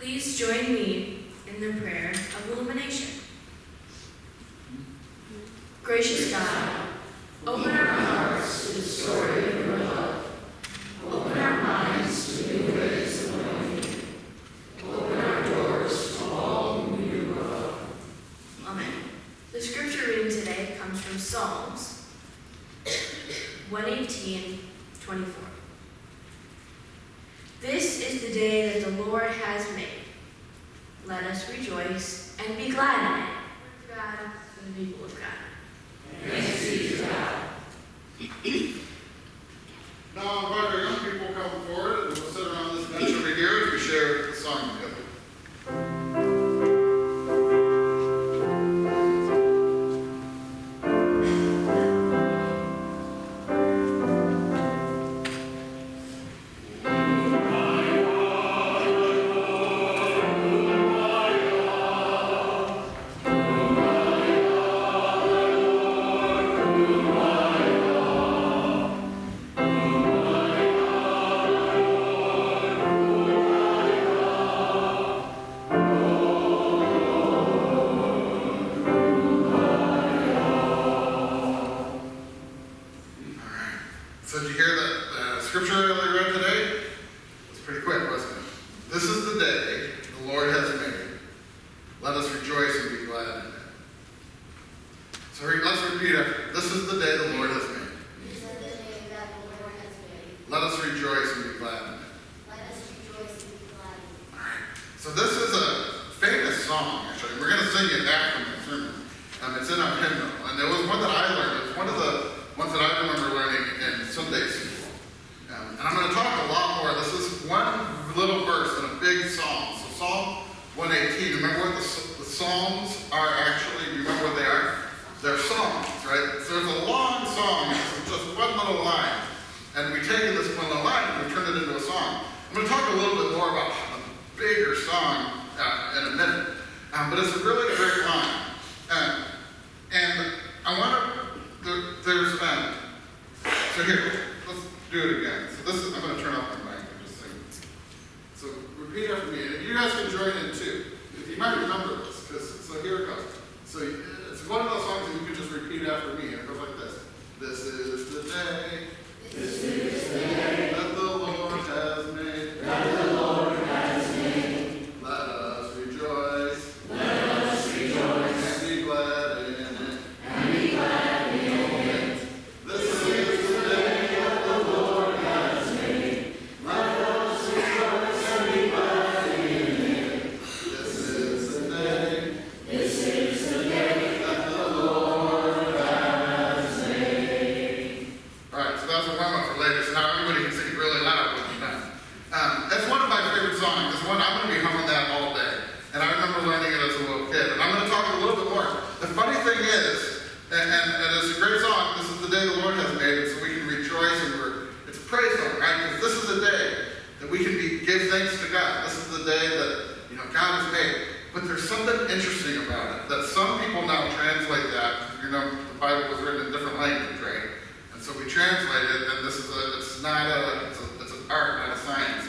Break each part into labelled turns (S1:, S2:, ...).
S1: Please join me in the prayer of illumination. Gracious God, open our hearts to the story of your love. Open our minds to new ways of knowing you. Open our doors to all whom you love. Amen. The scripture reading today comes from Psalms 118:24. This is the day that the Lord has made. Let us rejoice and be glad in it. God and the people of God. Thanks be to God.
S2: Now I'll invite our young people to come forward and we'll sit around this bench over here as we share the song together. So did you hear that scripture that I read today? It was pretty quick, wasn't it? This is the day the Lord has made. Let us rejoice and be glad in it. So let's repeat it. This is the day the Lord has made.
S3: This is the day that the Lord has made.
S2: Let us rejoice and be glad in it.
S3: Let us rejoice and be glad in it.
S2: All right. So this is a famous song, actually. We're going to sing it after the sermon. It's in our hymnal. And it was one that I learned. It was one of the ones that I remember learning in Sunday school. And I'm going to talk a lot more. This is one little verse in a big psalm. So Psalm 118, remember what the psalms are actually? Do you remember what they are? They're songs, right? So it's a long song. It's just one little line. And we take this one little line and we turn it into a song. I'm going to talk a little bit more about a bigger song in a minute. But it's a really great line. And I want to, so here, let's do it again. So this is, I'm going to turn off my mic and just sing. So repeat after me. And you guys can join in too. You might remember this, so here it goes. So it's one of those songs that you can just repeat after me, and it goes like this. This is the day. This is the day that the Lord has made. That the Lord has made. Let us rejoice. Let us rejoice. And be glad in it. And be glad in it. This is the day that the Lord has made. Let us rejoice and be glad in it. This is the day. This is the day that the Lord has made. All right, so that's a warm-up for later. So now everybody can sing really loud when you're done. It's one of my favorite songs. It's one I'm going to be humming that all day. And I remember learning it as a little kid. And I'm going to talk a little bit more. The funny thing is, and it's a great song, this is the day the Lord has made, and so we can rejoice, and it's a praise song, right? Because this is the day that we can give thanks to God. This is the day that, God has made. But there's something interesting about it, that some people now translate that, the Bible was written in different language, right? And so we translate it, and it's an art, not a science.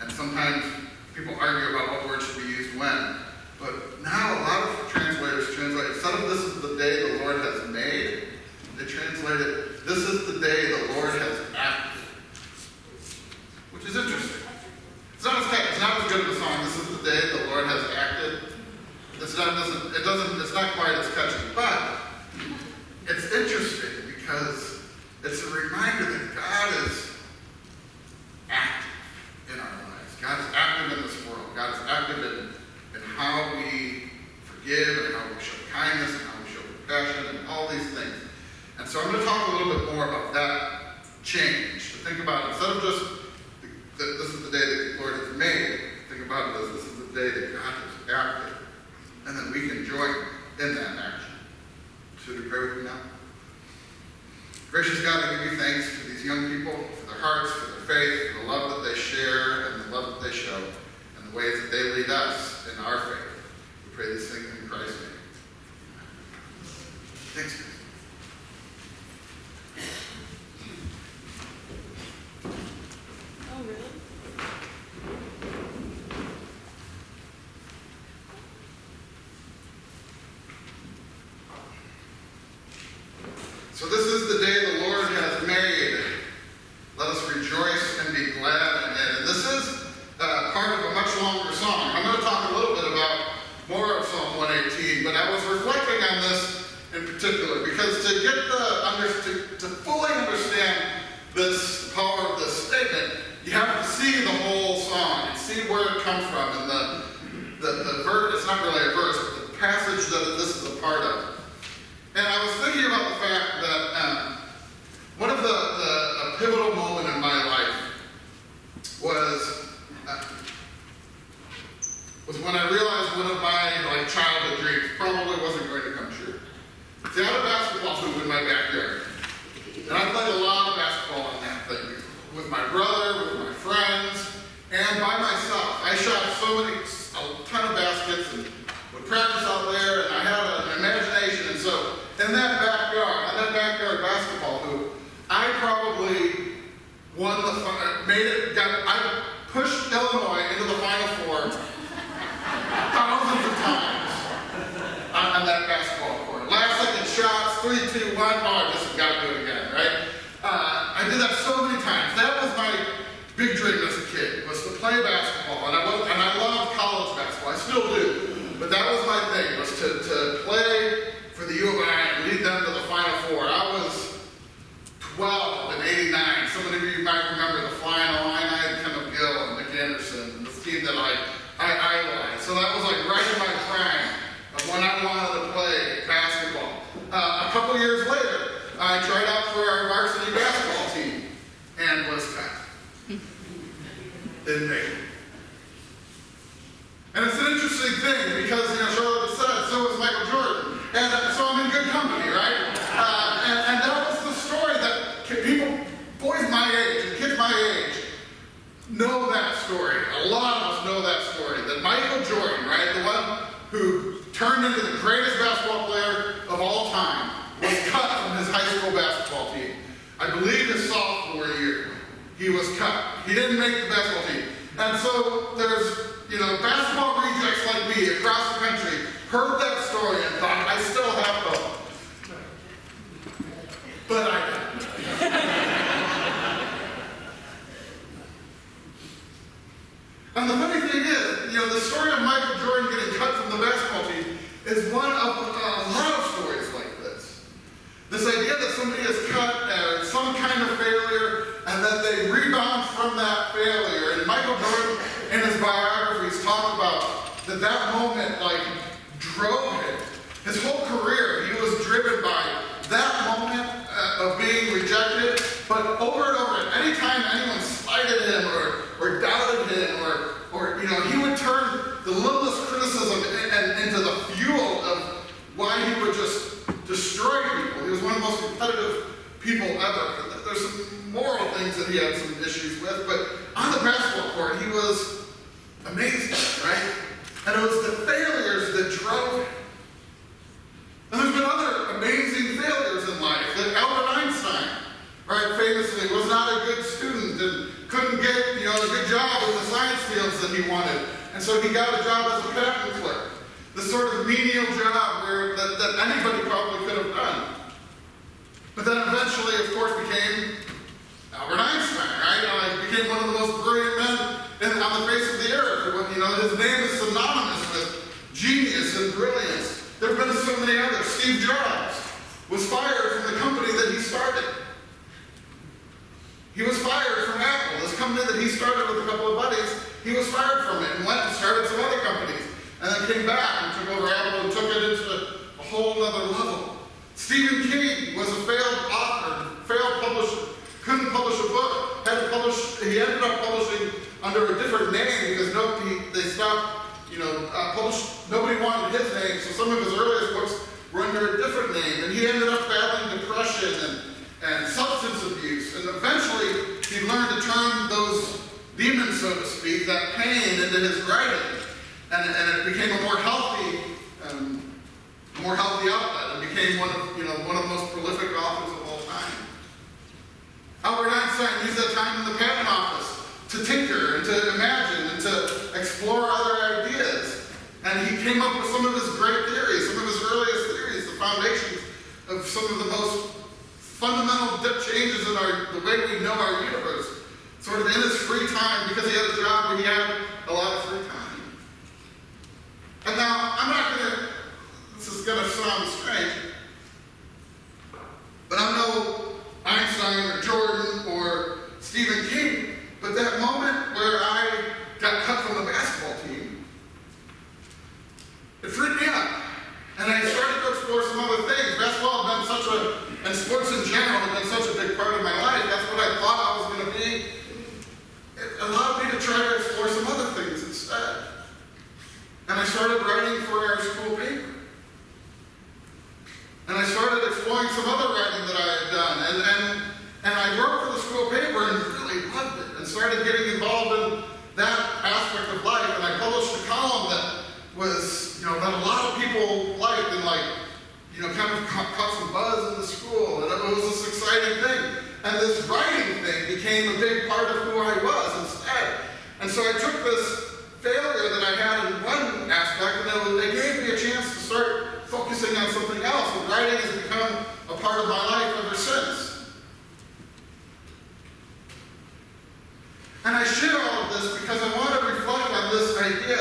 S2: And sometimes people argue about what word should be used when. But now a lot of translators translate, instead of this is the day the Lord has made, they translate it, this is the day the Lord has acted. Which is interesting. It's not as good of a song, this is the day the Lord has acted. It's not quite as catchy, but it's interesting because it's a reminder that God is active in our lives. God is active in this world. God is active in how we forgive and how we show kindness and how we show compassion and all these things. And so I'm going to talk a little bit more about that change. To think about it, instead of just this is the day that the Lord has made, think about it as this is the day that God has acted. And then we can join in that action. Should we pray with me now? Gracious God, I give you thanks for these young people, for their hearts, for their faith, for the love that they share and the love that they show, and the ways that they lead us in our faith. We pray these things in Christ's name. Thanks, guys.
S1: Oh, really?
S2: particular, because to get to fully understand this power of this statement, you have to see the whole song and see where it comes from, and the verse, it's not really a verse, but the passage that this is a part of. And I was thinking about the fact that one of a pivotal moment in my life was when I realized one of my childhood dreams probably wasn't going to come true. See, I had a basketball hoop in my backyard, and I played a lot of basketball in that thing with my brother, with my friends, and by myself. I shot a ton of baskets and would practice out there, and I had an imagination. And so, in that backyard basketball hoop, I probably won I pushed Illinois into the Final Four thousands of times on that basketball court. Last second shots, 3, 2, 1, I just got to do it again, right? I did that so many times. That was my big dream as a kid, was to play basketball. And I loved college basketball. I still do. But that was my thing, was to play for the U of I and lead them to the Final Four. I was 12 in '89. Some of you might remember the Flying Illini, Kenneth Gill and Nick Anderson, and this team that I idolized. So that was right in my prime of when I wanted to play basketball. A couple years later, I tried out for our varsity basketball team and was cut. Didn't make it. And it's an interesting thing because, Charlotte said, so was Michael Jordan. And so I'm in good company, right? And that was the story that people, boys my age and kids my age, know that story. A lot of us know that story. That Michael Jordan, right, the one who turned into the greatest basketball player of all time, was cut from his high school basketball team. I believe his sophomore year, he was cut. He didn't make the basketball team. And so there's, basketball rejects like me across the country heard that story and thought, I still have hope. But I didn't. And the funny thing is, the story of Michael Jordan getting cut from the basketball team is one of a lot of stories like this. This idea that somebody is cut as some kind of failure and that they rebound from that failure. And Michael Jordan, in his biographies, talk about that moment, drove him. His whole career, he was driven by that moment of being rejected. But over and over, anytime anyone slighted him or doubted him, or he would turn the littlest criticism into the fuel of why he would just destroy people. He was one of the most competitive people ever. There's some moral things that he had some issues with, but on the basketball court, he was amazing, right? And it was the failures that drove him. And there's been other amazing failures in life. Like Albert Einstein, right, famously was not a good student and couldn't get, a good job in the science fields that he wanted. And so he got a job as a patent clerk. This sort of menial job that anybody probably could have done. But then eventually, of course, became Albert Einstein, right? Became one of the most brilliant men on the face of the earth. His name is synonymous with genius and brilliance. There have been so many others. Steve Jobs was fired from the company that he started. He was fired from Apple, this company that he started with a couple of buddies. He was fired from it and went and started some other companies. And then came back and took over Apple and took it into a whole other level. Stephen King was a failed author, failed publisher, couldn't publish a book, he ended up publishing under a different name because they stopped, nobody wanted his name, so some of his earliest books were under a different name, and he ended up battling depression and substance abuse, and eventually he learned to turn those demons, so to speak, that pain into his writing, and it became a more healthy outlet, and became one of the most prolific authors of all time. Albert Einstein used that time in the patent office to tinker and to imagine and to explore other ideas. And he came up with some of his great theories, some of his earliest theories, the foundations of some of the most fundamental changes in the way we know our universe, sort of in his free time, because he had a job where he had a lot of free time. And now, this is going to sound strange, But I'm no Einstein or Jordan or Stephen King. But that moment where I got cut from the basketball team, it freaked me out. And I started to explore some other things. Basketball had been and sports in general had been such a big part of my life. That's what I thought I was going to be. It allowed me to try to explore some other things instead. And I started writing for our school paper. And I started exploring some other writing that I had done. And I wrote for the school paper and really loved it. And started getting involved in that aspect of life. And I published a column that was, that a lot of people liked and kind of caught some buzz in the school. And it was this exciting thing. And this writing thing became a big part of who I was instead. And so I took this failure that I had in one aspect, and it gave me a chance to start focusing on something else. And writing has become a part of my life ever since. And I share all of this because I want to reflect on this idea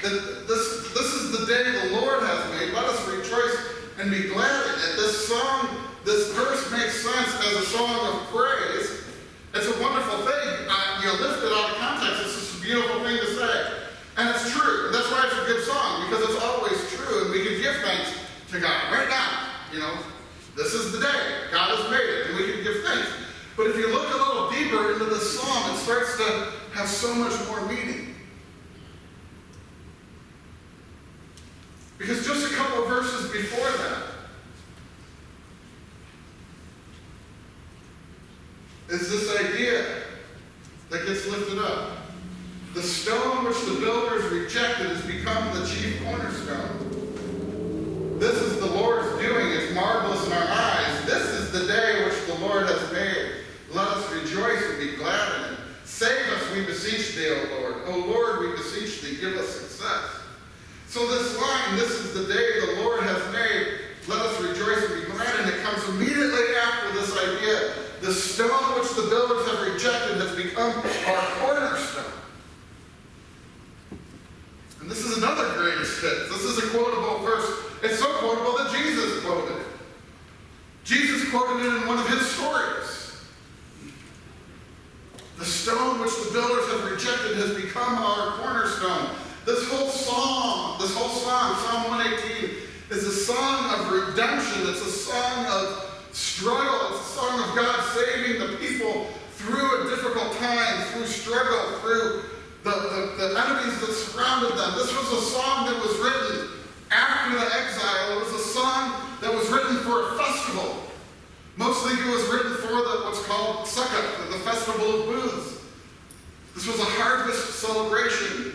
S2: that this is the day the Lord has made. Let us rejoice and be glad in it. This verse makes sense as a song of praise. It's a wonderful thing. Lift it out of context. It's just a beautiful thing to say. And it's true. And that's why it's a good song, because it's always true. And we can give thanks to God right now. This is the day. God has made it. And we can give thanks. But if you look a little deeper into this psalm, it starts to have so much more meaning. Because just a couple of verses before that is this idea that gets lifted up. The stone which the builders rejected has become the chief cornerstone. This is the Lord's doing. It's marvelous in our eyes. This is the day which the Lord has made. Let us rejoice and be glad in it. Save us, we beseech thee, O Lord. O Lord, we beseech thee, give us success. So this line, this is the day the Lord has made. Let us rejoice and be glad in it, comes immediately after this idea. The stone which the builders have rejected has become our cornerstone. And this is another greatest hit. This is a quotable verse. It's so quotable that Jesus quoted it. Jesus quoted it in one of his stories. The stone which the builders have rejected has become our cornerstone. This whole song, Psalm 118, is a song of redemption. It's a song of struggle. It's a song of God saving the people through a difficult time, through struggle, through the enemies that surrounded them. This was a song that was written after the exile. It was a song that was written for a festival. Most think it was written for what's called Sukkot, the festival of booths. This was a harvest celebration.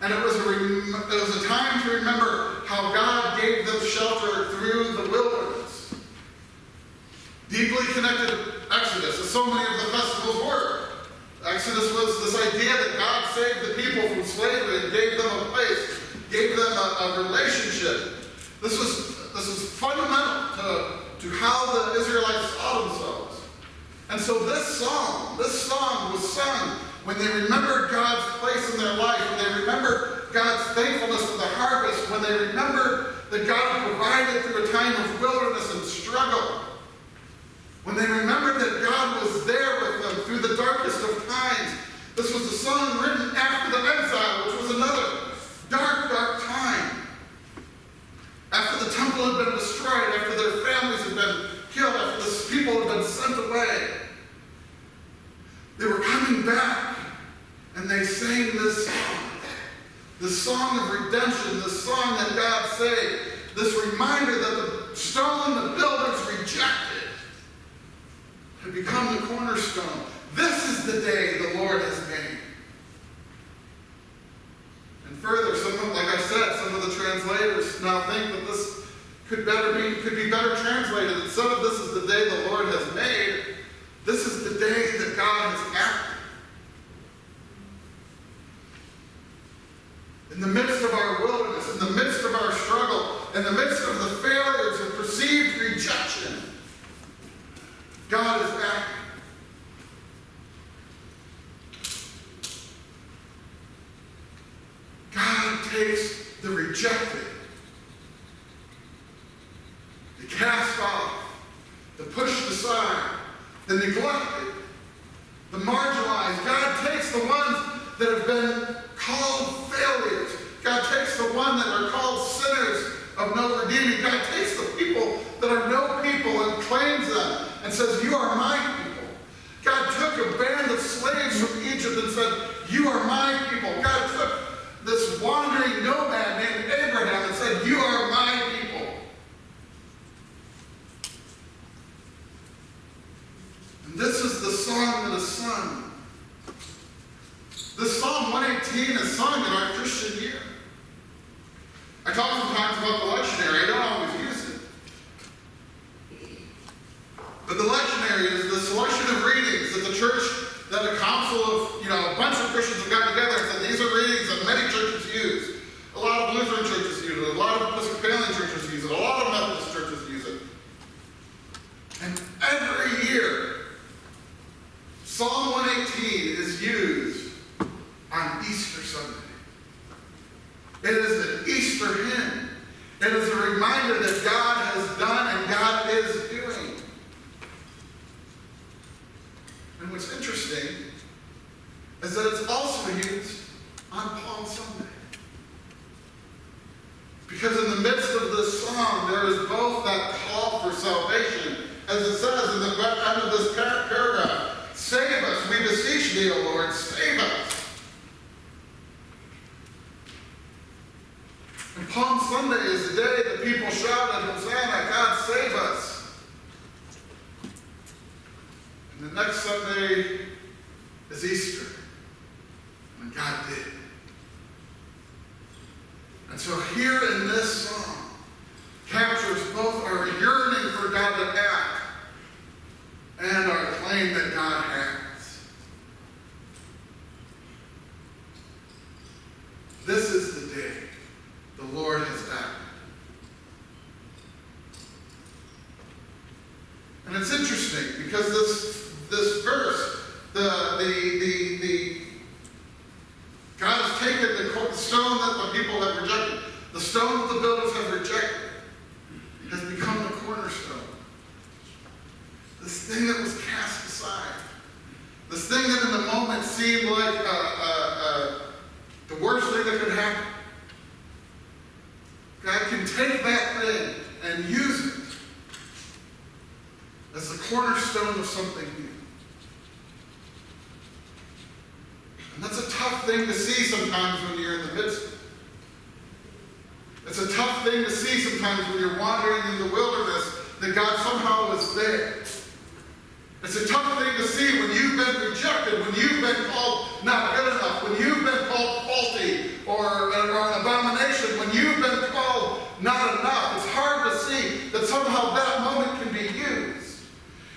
S2: And it was a time to remember how God gave them shelter through the wilderness. Deeply connected to Exodus, as so many of the festivals were. Exodus was this idea that God saved the people from slavery and gave them a place, gave them a relationship. This was fundamental to how the Israelites saw themselves. And so this song was sung when they remembered God's place in their life, when they remembered God's thankfulness for the harvest, when they remembered that God provided through a time of wilderness and struggle, when they remembered that God was there with them through the darkest of times. This was a song written after the exile, which was another dark, dark time. After the temple had been destroyed, after their families had been killed, after the people had been sent away, they were coming back, and they sang this song of redemption, this song that God saved, this reminder that the stone the builders rejected had become the cornerstone. This is the day the Lord has made. And further, like I said, some of the translators now think that this could be better translated. Instead of this is the day the Lord has made, this is the day that God has acted. In the midst of our wilderness, in the midst of our struggle, in the midst of the failures and perceived rejection, God is acting. God takes the rejected, the cast off, the put the neglected, the marginalized. God takes the ones that have been called failures. God takes the ones that are called sinners of no redeeming. God takes the people that are no people and claims them and says, you are my people. God took a band of slaves from Egypt and said, you are my people. God took this wandering nomad named Abraham and said, you are my people. And this is the song that is sung. This Psalm 118 is sung in our Christian year. I talk sometimes about the lectionary. I don't always use it. But the lectionary is the selection of readings that the church, that a council of, a bunch of Christians have gotten together and said, these are readings that many churches use. A lot of Lutheran churches use it. A lot of Episcopalian churches use it. A lot of Methodist churches use it. And every year, Psalm 118 is used on Easter Sunday. It is an Easter hymn. It is a reminder that God has done and God is doing. And what's interesting is that it's also used on Palm Sunday. Because in the midst of this song, there is both that call for salvation, as it says in the end of this paragraph, save us, we beseech thee, O Lord, save us. And Palm Sunday is the day that people shouted, Hosanna, God save us. And the next Sunday is Easter, when God did. And so here in this song captures both our yearning for God to act and our claim that God has. This is the day the Lord has acted. And it's interesting because this verse, God has taken the stone that the people have rejected, the stone that the builders have rejected, has become the cornerstone. This thing that was cast aside, this thing that in the moment seemed like the worst thing that could happen. God can take that thing and use it as the cornerstone of something new. And that's a tough thing to see sometimes when you're in the midst of it. It's a tough thing to see sometimes when you're wandering in the wilderness that God somehow is there. It's a tough thing to see when you've been rejected, when you've been called not good enough, when you've been called faulty or an abomination, when you've been called not enough. It's hard to see that somehow that moment can be used.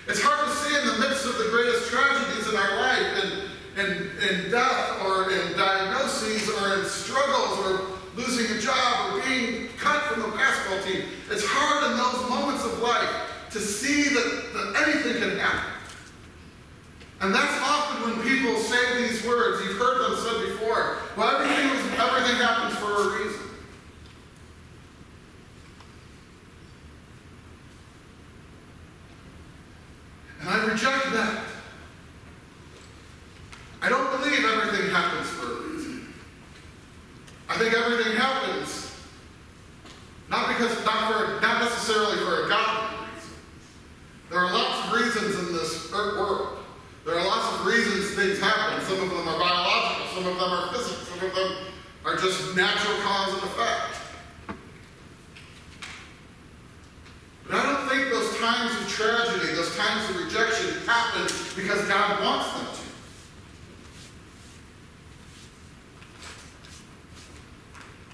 S2: It's hard to see in the midst of the greatest tragedies in our life, in death or in diagnoses or in struggles or losing a job or being cut from the basketball team. It's hard in those moments of life to see that anything can happen. And that's often when people say these words. You've heard them said before. Well, everything happens for a reason. And I reject that. I don't believe everything happens for a reason. I think everything happens not necessarily for a godly reason. There are lots of reasons in this world. There are lots of reasons things happen. Some of them are biological, some of them are physical, some of them are just natural cause and effect. But I don't think those times of tragedy, those times of rejection happen because God wants them to.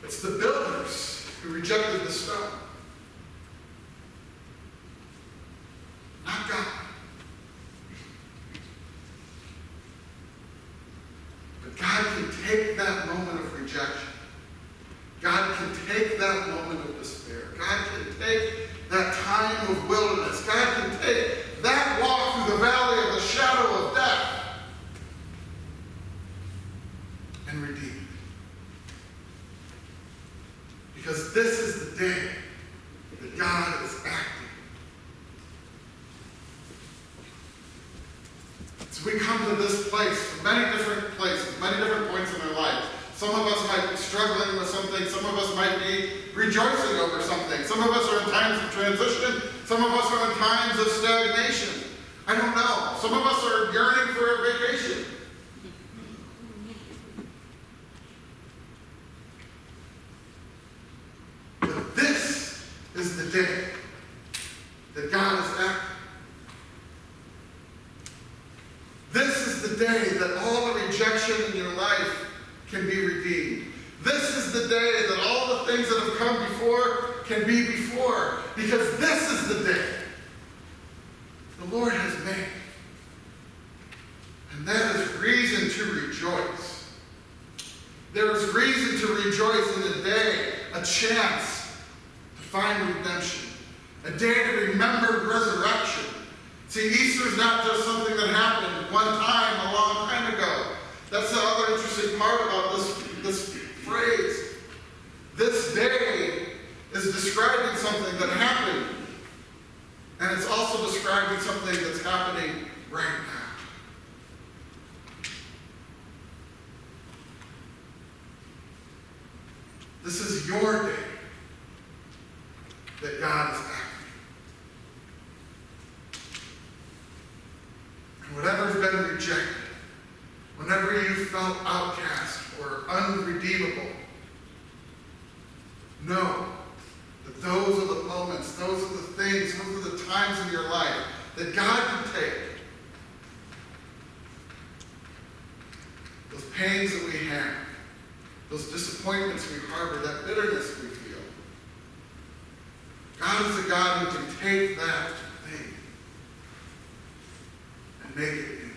S2: It's the builders who rejected the stone. Not God. But God can take that moment of rejection. God can take that moment of despair. God can take that time of wilderness. God can take that walk through the valley of the shadow of death and redeem it. Because this is the day that God is acting. So we come to this place from many different places, many different points in our life. Some of us might be struggling with something. Some of us might be rejoicing over something. Some of us are in times of transition. Some of us are in times of stagnation. I don't know. Some of us are yearning for a vacation. But this is the day that God is acting. This is the day that all the rejection in your life can be redeemed. This is the day that all the things that have come before can be before. Because this is the day the Lord has made. And that is reason to rejoice. There is reason to rejoice in the day, a chance to find redemption, a day to remember resurrection. See, Easter is not just something that happened one time, a long time ago. That's the other interesting part about this phrase. This day is describing something that happened, and it's also describing something that's happening right now. This is your day that God is acting. And whatever's been rejected, whenever you felt outcast or unredeemable, know that those are the moments, those are the things, those are the times in your life that God can take. Those pains that we have, those disappointments we harbor, that bitterness we feel. God is a God who can take that thing and make it new.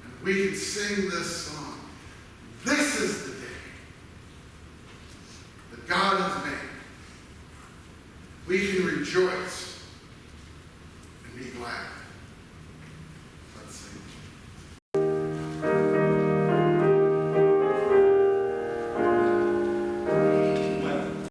S2: And we can sing this song. This is the day that God has made. We can rejoice